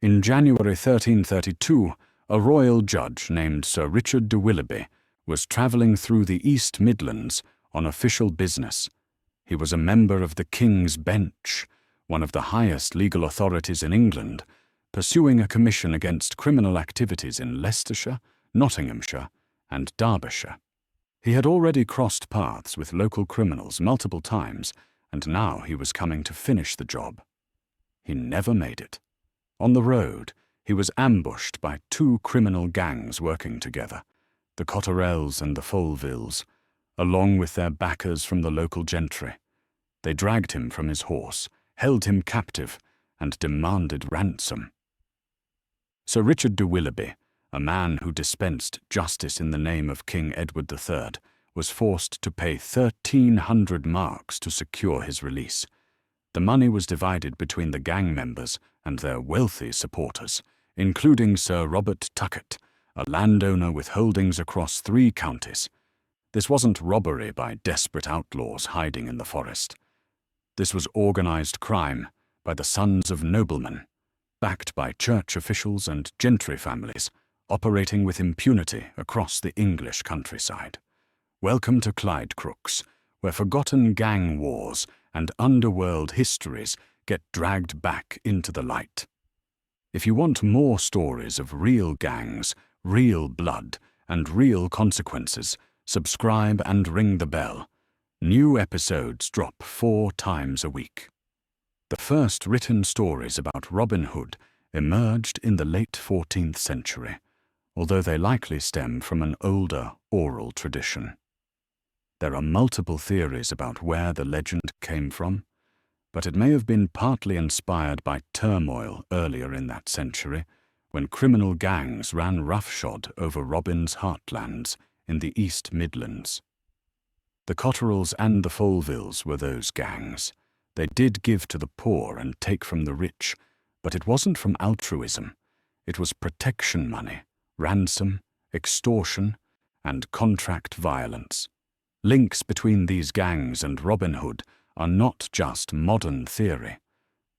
In January 1332, a royal judge named Sir Richard de Willoughby was travelling through the East Midlands on official business. He was a member of the King's Bench, one of the highest legal authorities in England, pursuing a commission against criminal activities in Leicestershire, Nottinghamshire, and Derbyshire. He had already crossed paths with local criminals multiple times, and now he was coming to finish the job. He never made it. On the road, he was ambushed by two criminal gangs working together, the Coterels and the Folvilles, along with their backers from the local Gentry. They dragged him from his horse, held him captive, and demanded ransom. Sir Richard de Willoughby, a man who dispensed justice in the name of King Edward III, was forced to pay 1,300 marks to secure his release. The money was divided between the gang members and their wealthy supporters, including Sir Robert Tuchet, a landowner with holdings across 3 counties. This wasn't robbery by desperate outlaws hiding in the forest. This was organized crime by the sons of noblemen, backed by church officials and gentry families, operating with impunity across the English countryside. Welcome to Clyde, Crooks, where forgotten gang wars and underworld histories get dragged back into the light. If you want more stories of real gangs, real blood, and real consequences, subscribe and ring the bell. New episodes drop 4 times a week. The first written stories about Robin Hood emerged in the late 14th century, although they likely stem from an older oral tradition. There are multiple theories about where the legend came from, but it may have been partly inspired by turmoil earlier in that century, when criminal gangs ran roughshod over Robin's heartlands in the East Midlands. The Coterels and the Folvilles were those gangs. They did give to the poor and take from the rich, but it wasn't from altruism. It was protection money, ransom, extortion, and contract violence. Links between these gangs and Robin Hood are not just modern theory.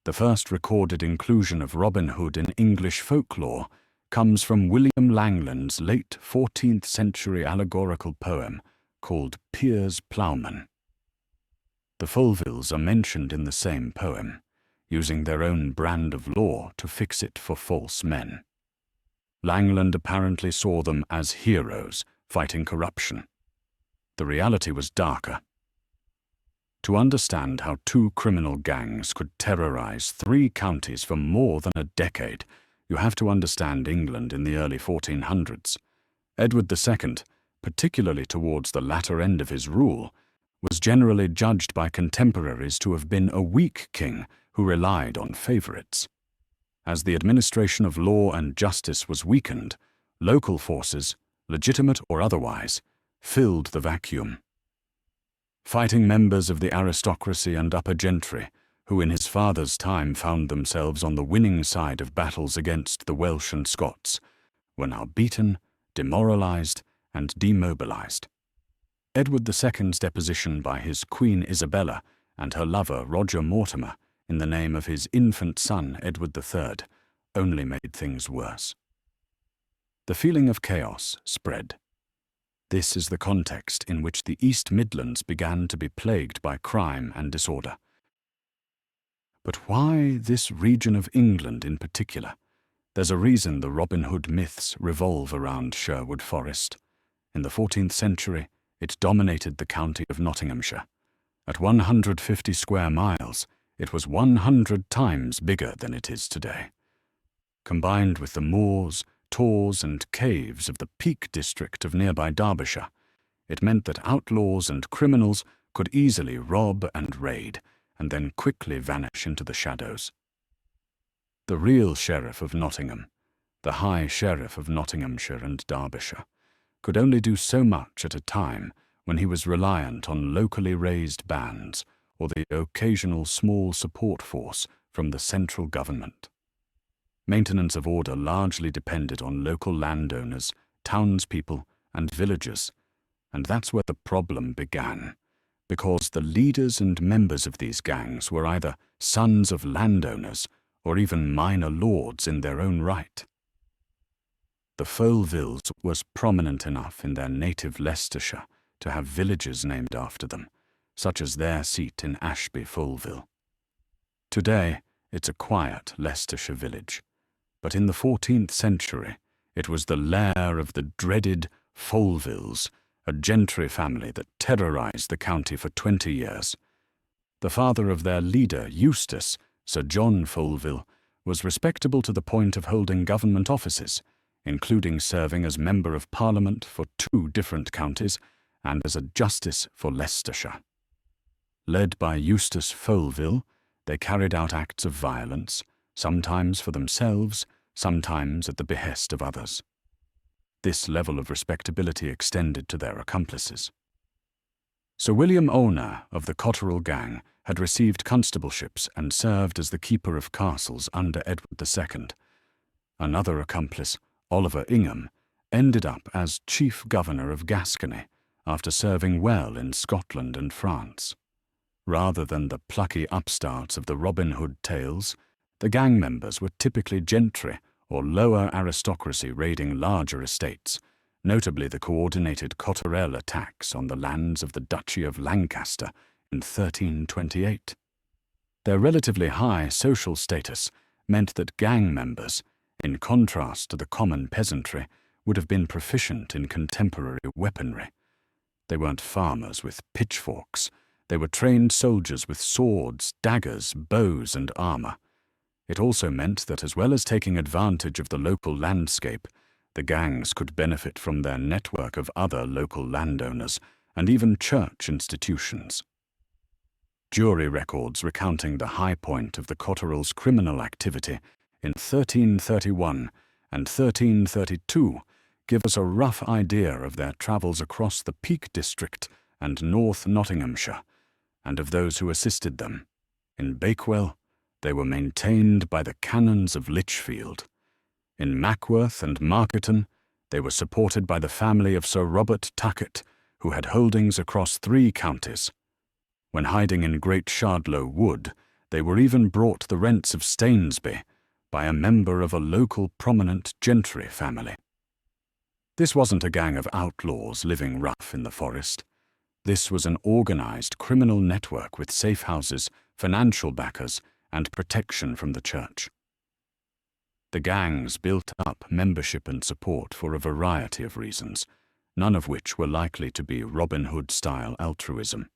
The first recorded inclusion of Robin Hood in English folklore comes from William Langland's late 14th century allegorical poem called Piers Plowman. The Folvilles are mentioned in the same poem, using their own brand of law to fix it for false men. Langland apparently saw them as heroes fighting corruption. The reality was darker. To understand how 2 criminal gangs could terrorize 3 counties for more than a decade, you have to understand England in the early 1400s. Edward II, particularly towards the latter end of his rule, was generally judged by contemporaries to have been a weak king who relied on favorites. As the administration of law and justice was weakened, local forces, legitimate or otherwise, filled the vacuum. Fighting members of the aristocracy and upper gentry, who in his father's time found themselves on the winning side of battles against the Welsh and Scots, were now beaten, demoralized, and demobilized. Edward II's deposition by his Queen Isabella and her lover Roger Mortimer in the name of his infant son Edward III only made things worse. The feeling of chaos spread. This is the context in which the East Midlands began to be plagued by crime and disorder. But why this region of England in particular? There's a reason the Robin Hood myths revolve around Sherwood Forest. In the 14th century, it dominated the county of Nottinghamshire. At 150 square miles, it was 100 times bigger than it is today. Combined with the moors, tors and caves of the Peak district of nearby Derbyshire, it meant that outlaws and criminals could easily rob and raid, and then quickly vanish into the shadows. The real sheriff of Nottingham, the High Sheriff of Nottinghamshire and Derbyshire, could only do so much at a time when he was reliant on locally raised bands or the occasional small support force from the central government. Maintenance of order largely depended on local landowners, townspeople, and villagers, and that's where the problem began, because the leaders and members of these gangs were either sons of landowners or even minor lords in their own right. The Folvilles was prominent enough in their native Leicestershire to have villages named after them, such as their seat in Ashby, Folville. Today, it's a quiet Leicestershire village, but in the 14th century, it was the lair of the dreaded Folvilles, a gentry family that terrorized the county for 20 years. The father of their leader, Eustace, Sir John Folville, was respectable to the point of holding government offices, including serving as Member of Parliament for 2 different counties and as a Justice for Leicestershire. Led by Eustace Folville, they carried out acts of violence, sometimes for themselves, sometimes at the behest of others. This level of respectability extended to their accomplices. Sir William Oner of the Coterel gang had received constableships and served as the keeper of castles under Edward II. Another accomplice, Oliver Ingham, ended up as chief governor of Gascony after serving well in Scotland and France. Rather than the plucky upstarts of the Robin Hood tales, the gang members were typically gentry or lower aristocracy raiding larger estates, notably the coordinated Coterel attacks on the lands of the Duchy of Lancaster in 1328. Their relatively high social status meant that gang members, in contrast to the common peasantry, would have been proficient in contemporary weaponry. They weren't farmers with pitchforks. They were trained soldiers with swords, daggers, bows, and armor. It also meant that as well as taking advantage of the local landscape, the gangs could benefit from their network of other local landowners and even church institutions. Jury records recounting the high point of the Coterel's criminal activity in 1331 and 1332 give us a rough idea of their travels across the Peak District and North Nottinghamshire, and of those who assisted them. In Bakewell, they were maintained by the canons of Lichfield. In Mackworth and Marketon, they were supported by the family of Sir Robert Tuchet, who had holdings across 3 counties. When hiding in Great Shardlow Wood, they were even brought the rents of Stainsby by a member of a local prominent gentry family. This wasn't a gang of outlaws living rough in the forest. This was an organized criminal network with safe houses, financial backers, and protection from the church. The gangs built up membership and support for a variety of reasons, none of which were likely to be Robin Hood-style altruism.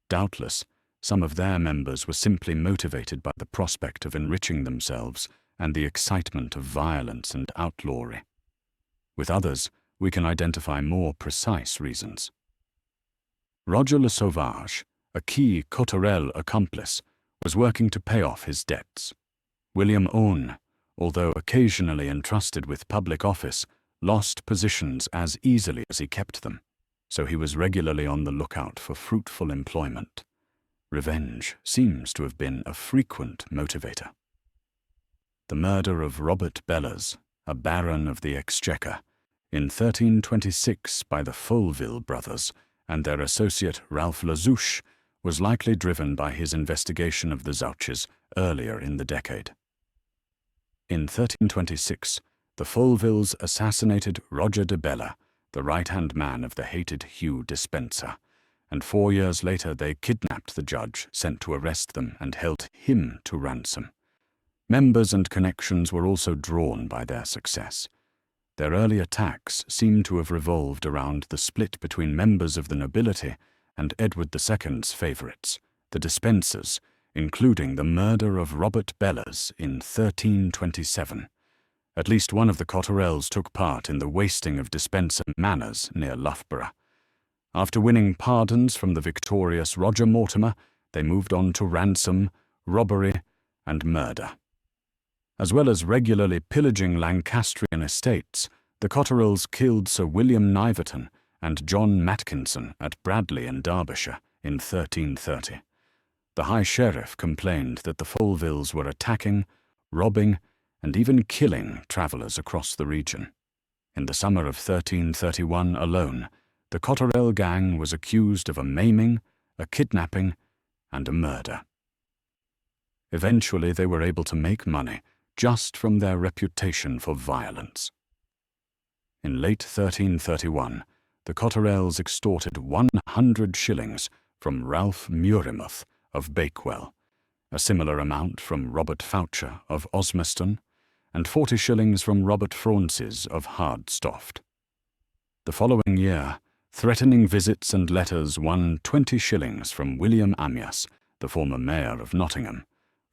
Doubtless, some of their members were simply motivated by the prospect of enriching themselves and the excitement of violence and outlawry. With others, we can identify more precise reasons. Roger Le Sauvage, a key Coterel accomplice, was working to pay off his debts. William Owen, although occasionally entrusted with public office, lost positions as easily as he kept them, so he was regularly on the lookout for fruitful employment. Revenge seems to have been a frequent motivator. The murder of Robert Bellers, a baron of the Exchequer, in 1326 by the Folville brothers and their associate Ralph Lazouche, was likely driven by his investigation of the Zouches earlier in the decade. In 1326, the Folvilles assassinated Roger de Bella, the right-hand man of the hated Hugh Despenser, and 4 years later they kidnapped the judge sent to arrest them and held him to ransom. Members and connections were also drawn by their success. Their early attacks seem to have revolved around the split between members of the nobility and Edward II's favourites, the Despensers, including the murder of Robert Bellers in 1327. At least one of the Coterels took part in the wasting of Despenser manors near Loughborough. After winning pardons from the victorious Roger Mortimer, they moved on to ransom, robbery, and murder. As well as regularly pillaging Lancastrian estates, the Coterels killed Sir William Niverton and John Matkinson at Bradley in Derbyshire in 1330. The High Sheriff complained that the Folvilles were attacking, robbing, and even killing travellers across the region. In the summer of 1331 alone, the Coterel gang was accused of a maiming, a kidnapping, and a murder. Eventually they were able to make money just from their reputation for violence. In late 1331, the Coterels extorted 100 shillings from Ralph Muiremouth of Bakewell, a similar amount from Robert Foucher of Osmaston, and 40 shillings from Robert Fraunces of Hardstoft. The following year, threatening visits and letters won 20 shillings from William Amyas, the former mayor of Nottingham,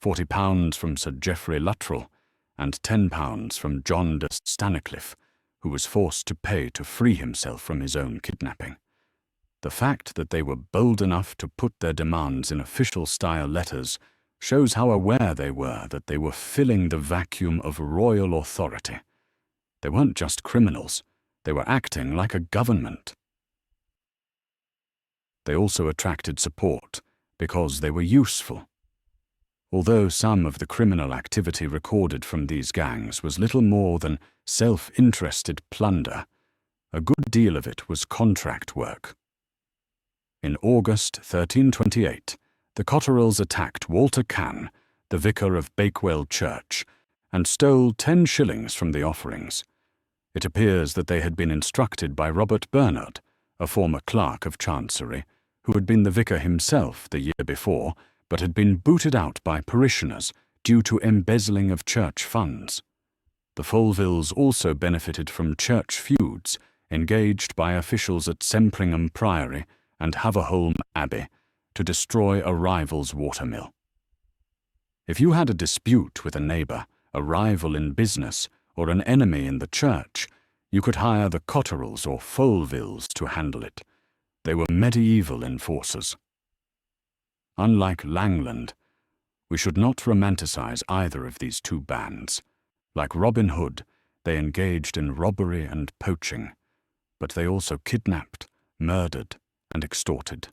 £40 from Sir Geoffrey Luttrell, and £10 from John de Stannicliffe, who was forced to pay to free himself from his own kidnapping. The fact that they were bold enough to put their demands in official-style letters shows how aware they were that they were filling the vacuum of royal authority. They weren't just criminals, they were acting like a government. They also attracted support because they were useful. Although some of the criminal activity recorded from these gangs was little more than self-interested plunder, a good deal of it was contract work. In August 1328, the Coterels attacked Walter Cann, the vicar of Bakewell Church, and stole 10 shillings from the offerings. It appears that they had been instructed by Robert Bernard, a former clerk of Chancery, who had been the vicar himself the year before, but had been booted out by parishioners due to embezzling of church funds. The Folvilles also benefited from church feuds engaged by officials at Sempringham Priory and Haverholme Abbey to destroy a rival's watermill. If you had a dispute with a neighbour, a rival in business, or an enemy in the church, you could hire the Coterels or Folvilles to handle it. They were medieval enforcers. Unlike Langland, we should not romanticize either of these two bands. Like Robin Hood, they engaged in robbery and poaching, but they also kidnapped, murdered, and extorted.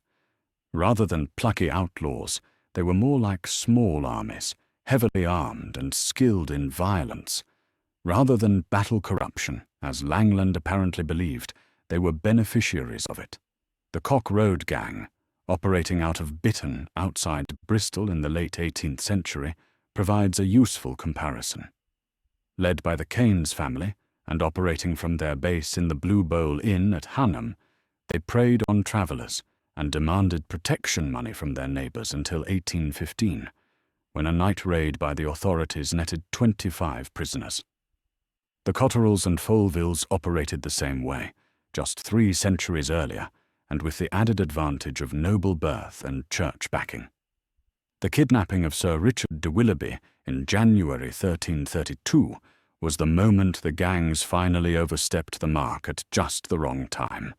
Rather than plucky outlaws, they were more like small armies, heavily armed and skilled in violence. Rather than battle corruption, as Langland apparently believed, they were beneficiaries of it. The Cock Road gang, operating out of Bitton outside Bristol in the late 18th century, provides a useful comparison. Led by the Keynes family and operating from their base in the Blue Bowl Inn at Hanham, they preyed on travellers and demanded protection money from their neighbours until 1815, when a night raid by the authorities netted 25 prisoners. The Coterels and Folvilles operated the same way, just 3 centuries earlier, and with the added advantage of noble birth and church backing. The kidnapping of Sir Richard de Willoughby in January 1332 was the moment the gangs finally overstepped the mark at just the wrong time.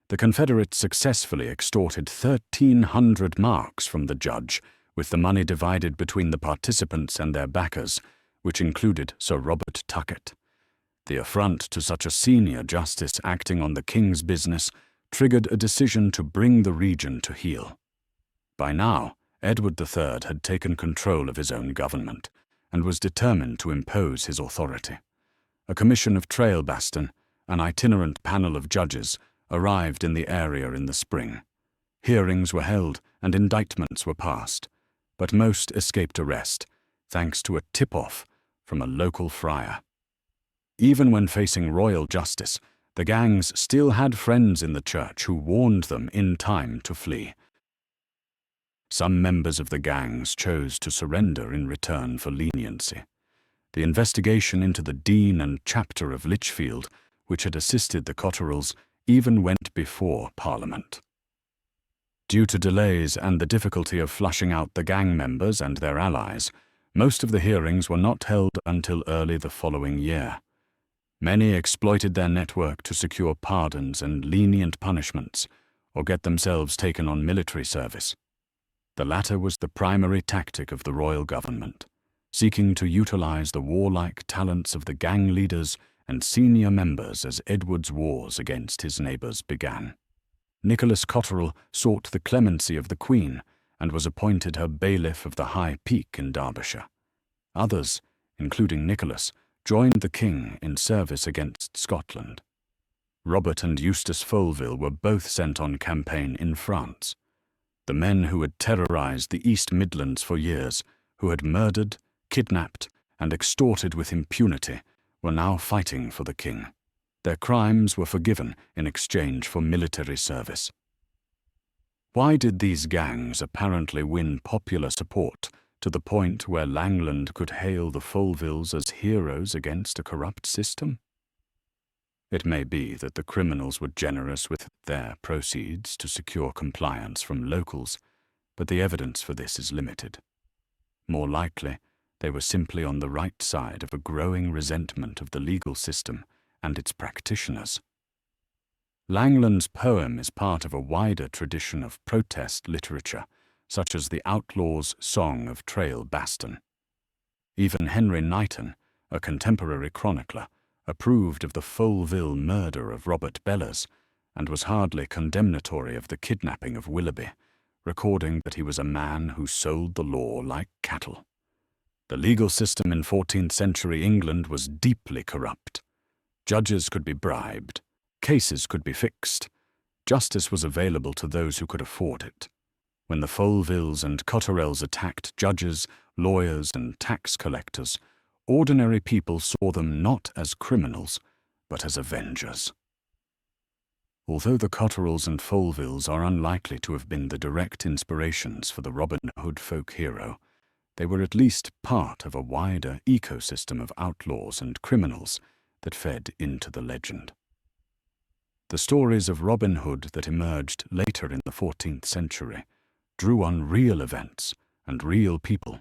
The Confederates successfully extorted 1,300 marks from the judge, with the money divided between the participants and their backers, which included Sir Robert Tuchet. The affront to such a senior justice acting on the king's business triggered a decision to bring the region to heel. By now, Edward III had taken control of his own government and was determined to impose his authority. A commission of Trailbaston, an itinerant panel of judges, arrived in the area in the spring. Hearings were held and indictments were passed, but most escaped arrest, thanks to a tip-off from a local friar. Even when facing royal justice, the gangs still had friends in the church who warned them in time to flee. Some members of the gangs chose to surrender in return for leniency. The investigation into the dean and chapter of Lichfield, which had assisted the Coterels, even went before Parliament. Due to delays and the difficulty of flushing out the gang members and their allies, most of the hearings were not held until early the following year. Many exploited their network to secure pardons and lenient punishments, or get themselves taken on military service. The latter was the primary tactic of the royal government, seeking to utilize the warlike talents of the gang leaders and senior members as Edward's wars against his neighbours began. Nicholas Coterel sought the clemency of the Queen and was appointed her bailiff of the High Peak in Derbyshire. Others, including Nicholas, joined the king in service against Scotland. Robert and Eustace Folville were both sent on campaign in France. The men who had terrorized the East Midlands for years who had murdered, kidnapped, and extorted with impunity, were now fighting for the king. Their crimes were forgiven in exchange for military service. Why did these gangs apparently win popular support to the point where Langland could hail the Folvilles as heroes against a corrupt system? It may be that the criminals were generous with their proceeds to secure compliance from locals, but the evidence for this is limited. More likely, they were simply on the right side of a growing resentment of the legal system and its practitioners. Langland's poem is part of a wider tradition of protest literature, such as the Outlaw's Song of Trail Baston. Even Henry Knighton, a contemporary chronicler, approved of the Folville murder of Robert Bellers, and was hardly condemnatory of the kidnapping of Willoughby, recording that he was a man who sold the law like cattle. The legal system in 14th century England was deeply corrupt. Judges could be bribed, cases could be fixed, justice was available to those who could afford it. When the Folvilles and Coterels attacked judges, lawyers, and tax collectors, ordinary people saw them not as criminals, but as avengers. Although the Coterels and Folvilles are unlikely to have been the direct inspirations for the Robin Hood folk hero, they were at least part of a wider ecosystem of outlaws and criminals that fed into the legend. The stories of Robin Hood that emerged later in the 14th century drew on real events and real people.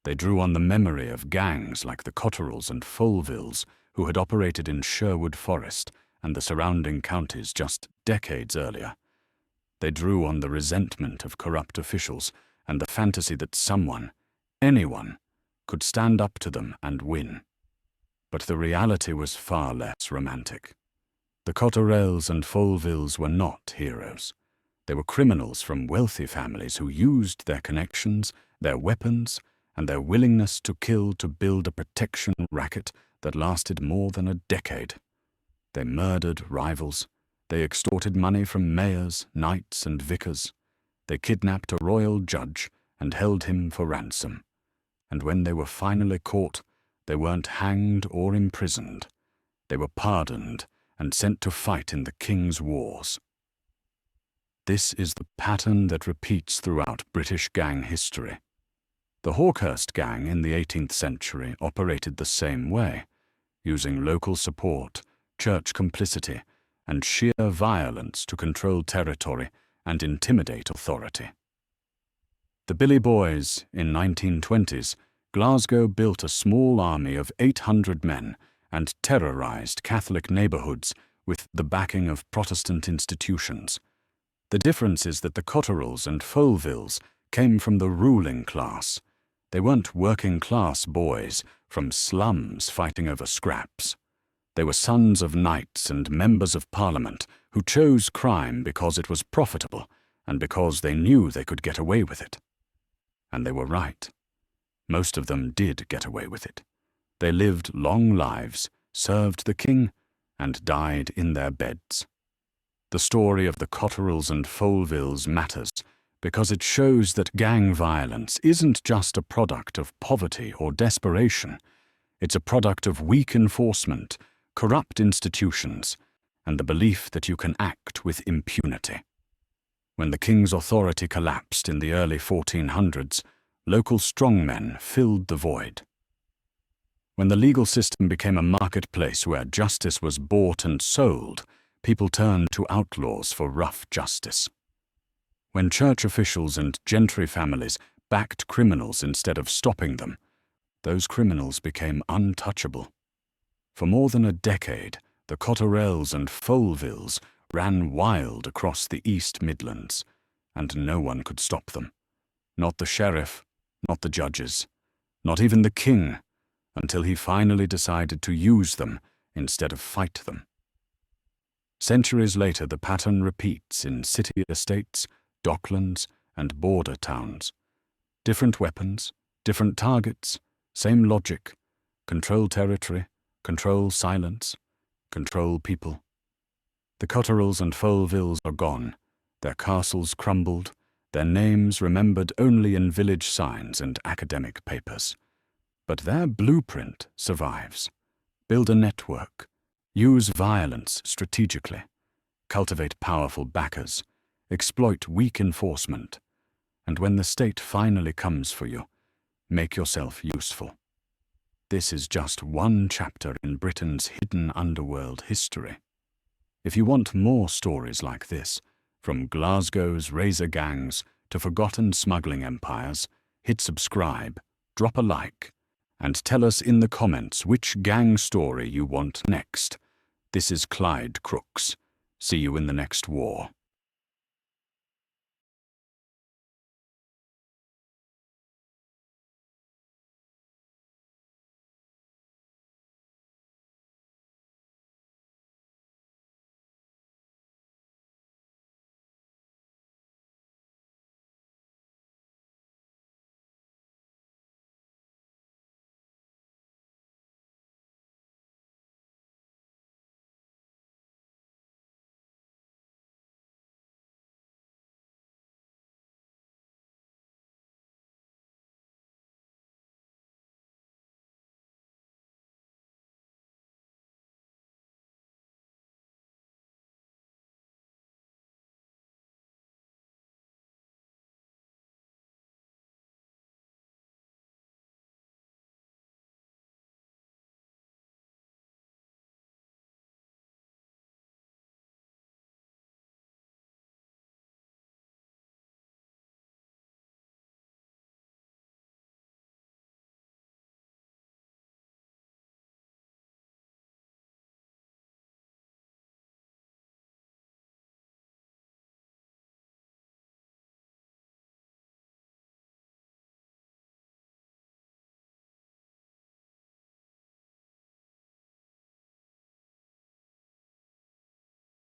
They drew on the memory of gangs like the Coterels and Folvilles who had operated in Sherwood Forest and the surrounding counties just decades earlier. They drew on the resentment of corrupt officials and the fantasy that someone, anyone, could stand up to them and win. But the reality was far less romantic. The Coterels and Folvilles were not heroes. They were criminals from wealthy families who used their connections, their weapons, and their willingness to kill to build a protection racket that lasted more than a decade. They murdered rivals. They extorted money from mayors, knights, and vicars. They kidnapped a royal judge and held him for ransom. And when they were finally caught, they weren't hanged or imprisoned. They were pardoned and sent to fight in the king's wars. This is the pattern that repeats throughout British gang history. The Hawkhurst gang in the 18th century operated the same way, using local support, church complicity, and sheer violence to control territory and intimidate authority. The Billy Boys in 1920s, Glasgow built a small army of 800 men and terrorized Catholic neighborhoods with the backing of Protestant institutions. The difference is that the Coterels and Folvilles came from the ruling class. They weren't working-class boys from slums fighting over scraps. They were sons of knights and members of Parliament who chose crime because it was profitable and because they knew they could get away with it. And they were right. Most of them did get away with it. They lived long lives, served the king, and died in their beds. The story of the Coterels and Folvilles matters because it shows that gang violence isn't just a product of poverty or desperation. It's a product of weak enforcement, corrupt institutions, and the belief that you can act with impunity. When the king's authority collapsed in the early 1400s, local strongmen filled the void. When the legal system became a marketplace where justice was bought and sold, people turned to outlaws for rough justice. When church officials and gentry families backed criminals instead of stopping them, those criminals became untouchable. For more than a decade, the Coterels and Folvilles ran wild across the East Midlands, and no one could stop them. Not the sheriff, not the judges, not even the king, until he finally decided to use them instead of fight them. Centuries later, the pattern repeats in city estates, docklands, and border towns. Different weapons, different targets, same logic: control territory, control silence, control people. The Coterels and Folvilles are gone, their castles crumbled, their names remembered only in village signs and academic papers. But their blueprint survives. Build a network. Use violence strategically. Cultivate powerful backers. Exploit weak enforcement. And when the state finally comes for you, make yourself useful. This is just one chapter in Britain's hidden underworld history. If you want more stories like this, from Glasgow's razor gangs to forgotten smuggling empires, hit subscribe, drop a like, and tell us in the comments which gang story you want next. This is Clyde Crooks. See you in the next war.